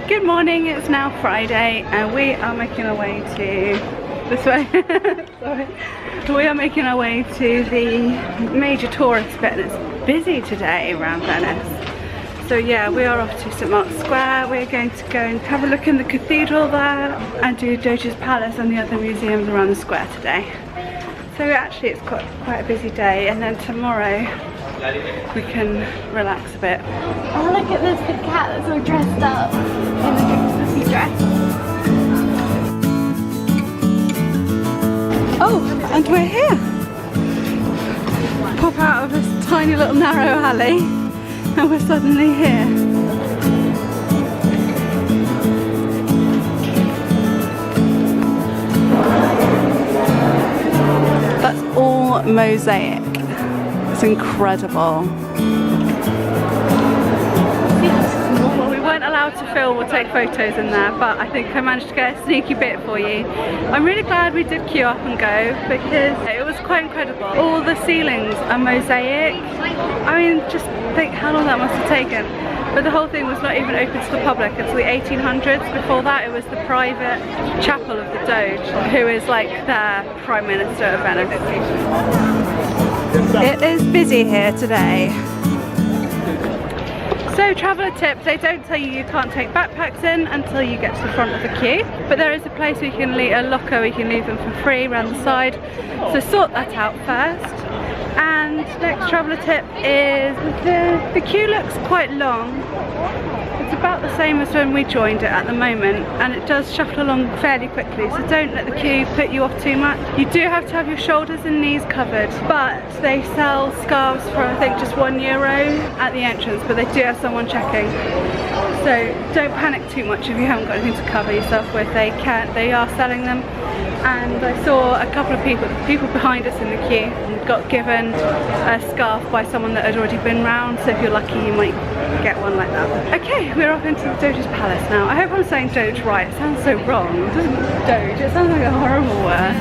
Good morning, it's now Friday and we are making our way to this way. Sorry. We are making our way to the major tourist bit and it's busy today around Venice. So yeah, we are off to St Mark's Square. We're going to go and have a look in the Cathedral there and do Doge's Palace and the other museums around the square today. So actually it's quite a busy day, and then tomorrow we can relax a bit. Oh, look at this, the cat that's all dressed up in the Christmassy dress. Oh, and we're here. Pop out of this tiny little narrow alley and we're suddenly here. That's all mosaic. It's incredible. Well, we weren't allowed to film or take photos in there, but I think I managed to get a sneaky bit for you. I'm really glad we did queue up and go because it was quite incredible. All the ceilings are mosaic. I mean, just think how long that must have taken. But the whole thing was not even open to the public until the 1800s. Before that, it was the private chapel of the Doge, who is like their Prime Minister of Venice. It is busy here today. So traveller tip, they don't tell you you can't take backpacks in until you get to the front of the queue. But there is a place where you can leave, a locker where you can leave them for free around the side. So sort that out first. And next traveller tip is the queue looks quite long. It's about the same as when we joined it at the moment, and it does shuffle along fairly quickly, so don't let the queue put you off too much. You do have to have your shoulders and knees covered, but they sell scarves for I think just €1 at the entrance, but they do have someone checking. So don't panic too much if you haven't got anything to cover yourself with. They are selling them. And I saw a couple of people behind us in the queue got given a scarf by someone that had already been round, so if you're lucky you might get one like that. Okay, we're off into the Doge's Palace now. I hope I'm saying Doge right, it sounds so wrong. It doesn't Doge, it sounds like a horrible word.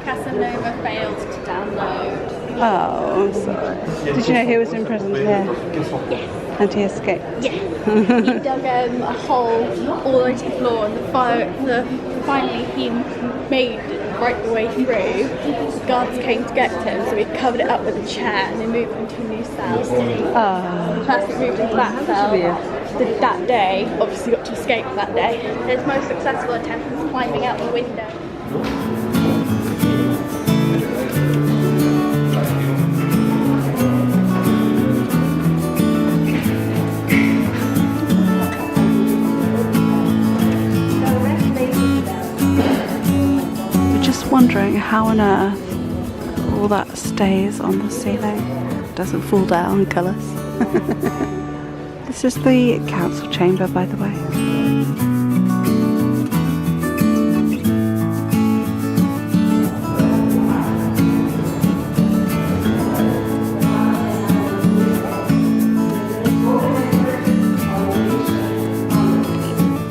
Casanova failed to download. Oh, I'm sorry. Did you know he was in prison here? Yes. And he escaped? Yeah. He dug a hole all the way to the floor, and finally he made it right the way through. The guards came to get him, so he covered it up with a chair and they moved him to a new cell. The person moved into that cell that day obviously got to escape that day. His most successful attempt was climbing out the window. Wondering how on earth all that stays on the ceiling, doesn't fall down and kill us. This is the council chamber, by the way.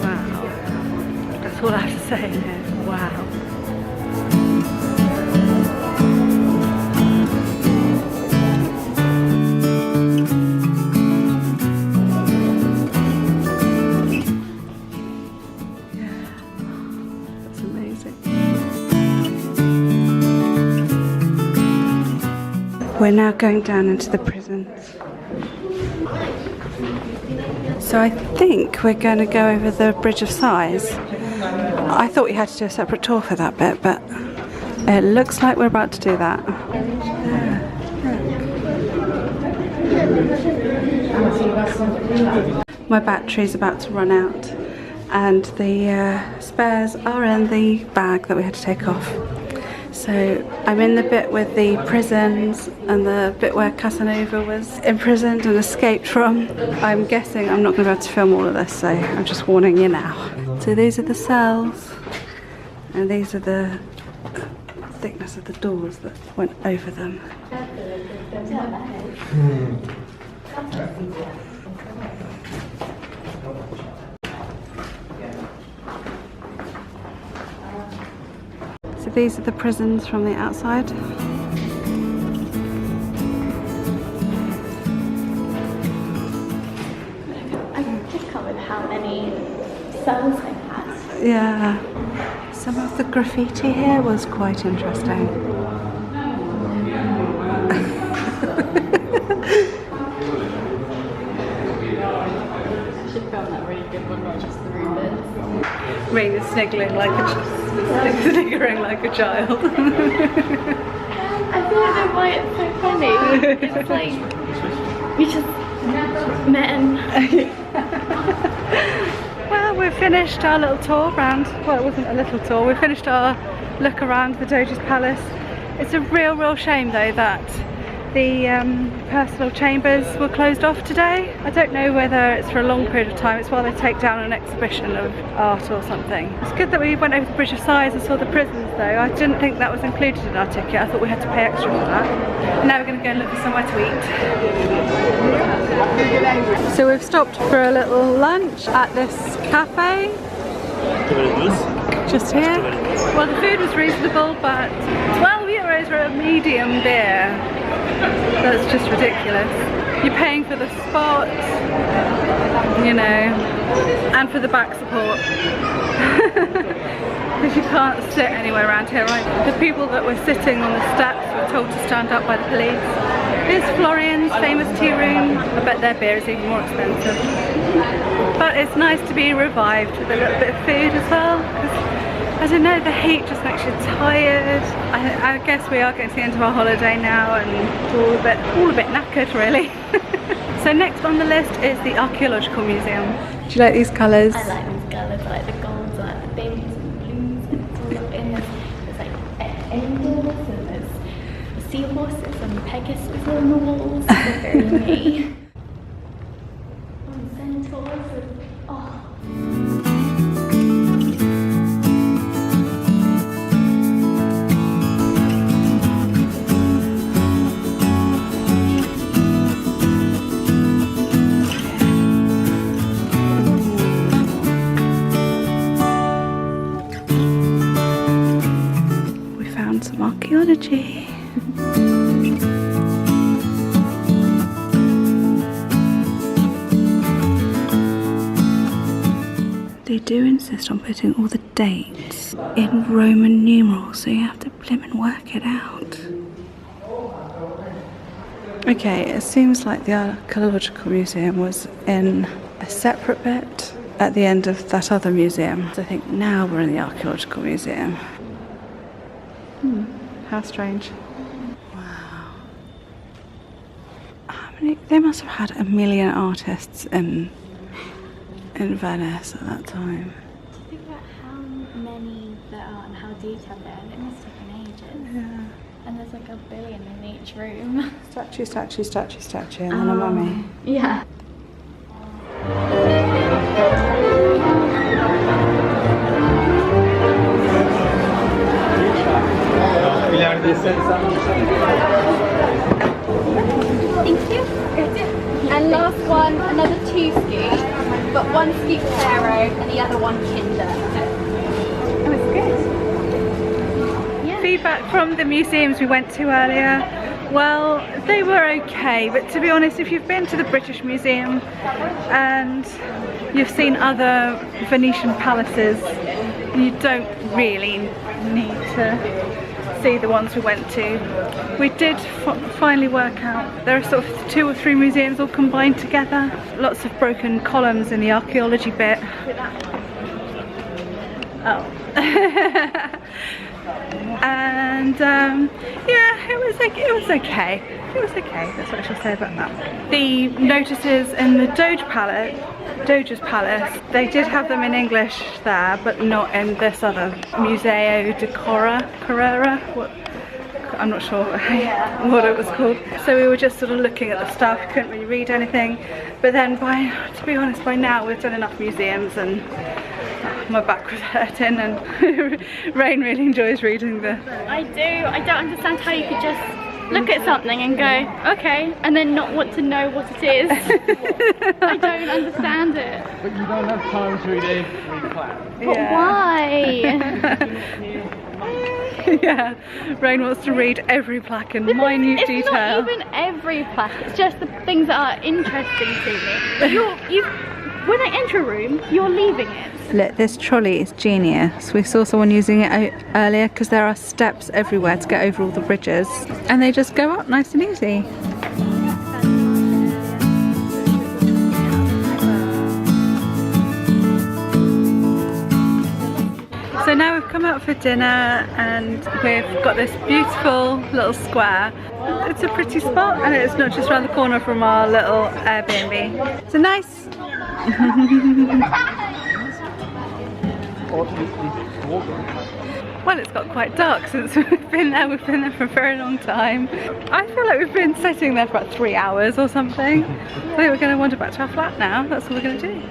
Wow, that's all I have to say here. Wow. We're now going down into the prisons. So I think we're going to go over the Bridge of Sighs. I thought we had to do a separate tour for that bit, but it looks like we're about to do that. My battery's about to run out and the spares are in the bag that we had to take off. So I'm in the bit with the prisons and the bit where Casanova was imprisoned and escaped from. I'm guessing I'm not going to be able to film all of this, so I'm just warning you now. So these are the cells and these are the thickness of the doors that went over them. So these are the prisons from the outside. sells hats. Yeah. Some of the graffiti here was quite interesting. I should film that really good one, not just the room bits. Rain is sniggering like a child. I feel like why it's so funny. It's like we just men. Well, we've finished our little tour around. Well, it wasn't a little tour. We finished our look around the Doge's palace. It's a real shame though that the personal chambers were closed off today. I don't know whether it's for a long period of time. It's while they take down an exhibition of art or something. It's good that we went over the Bridge of Sighs and saw the prisons though. I didn't think that was included in our ticket. I thought we had to pay extra for that. And now we're going to go and look for somewhere to eat. So we've stopped for a little lunch at this cafe. Just here. Well, the food was reasonable, but 12 euros for a medium beer. That's just ridiculous. You're paying for the spot, you know, and for the back support. Because you can't sit anywhere around here, right? The people that were sitting on the steps were told to stand up by the police. Here's Florian's famous tea room. I bet their beer is even more expensive. But it's nice to be revived with a little bit of food as well. I don't know, the heat just makes you tired. I guess we are getting to the end of our holiday now and all a bit knackered really. So next on the list is the Archaeological Museum. Do you like these colours? I like these colours, I like the golds, I like the babies and blues, and it's all up in this. There's like angels and there's seahorses and Pegasus on the walls. They're very me. And centaurs and oh. Some archaeology. They do insist on putting all the dates in Roman numerals, so you have to blimmin' work it out. Okay, it seems like the Archaeological Museum was in a separate bit at the end of that other museum. So I think now we're in the Archaeological Museum. How strange. Wow. How many? They must have had 1 million artists in Venice at that time. Think about how many there are and how detailed they are, and it must have been ages. Yeah. And there's like 1 billion in each room. Statue, and then a mummy. Yeah. Thank you. And last one, another 2 scoops, but 1 scoop Pharaoh and the other 1 Kinder. It was good. Yeah. Feedback from the museums we went to earlier. Well, they were okay, but to be honest, if you've been to the British Museum and you've seen other Venetian palaces, you don't really need to see the ones we went to. We did finally work out there are sort of 2 or 3 museums all combined together. Lots of broken columns in the archaeology bit. Oh. And yeah, it was okay. It was okay, that's what I should say about that. The notices in the Doge's Palace, they did have them in English there, but not in this other Museo Correr. I'm not sure what it was called. So we were just sort of looking at the stuff, couldn't really read anything. But then to be honest, by now we've done enough museums and my back was hurting, and Rain really enjoys reading the... I do. I don't understand how you could just look at something and go, okay, and then not want to know what it is. I don't understand it. But you don't have time to read every plaque. But why? Yeah, Rain wants to read every plaque in minute detail. It's not even every plaque, it's just the things that are interesting to me. You've When I enter a room, you're leaving it. Look, this trolley is genius. We saw someone using it earlier because there are steps everywhere to get over all the bridges. And they just go up nice and easy. So now we've come out for dinner and we've got this beautiful little square. It's a pretty spot and it's not just around the corner from our little Airbnb. It's a nice... Well, it's got quite dark since we've been there. We've been there for a very long time. I feel like we've been sitting there for about 3 hours or something. I think we're going to wander back to our flat now. That's what we're going to do.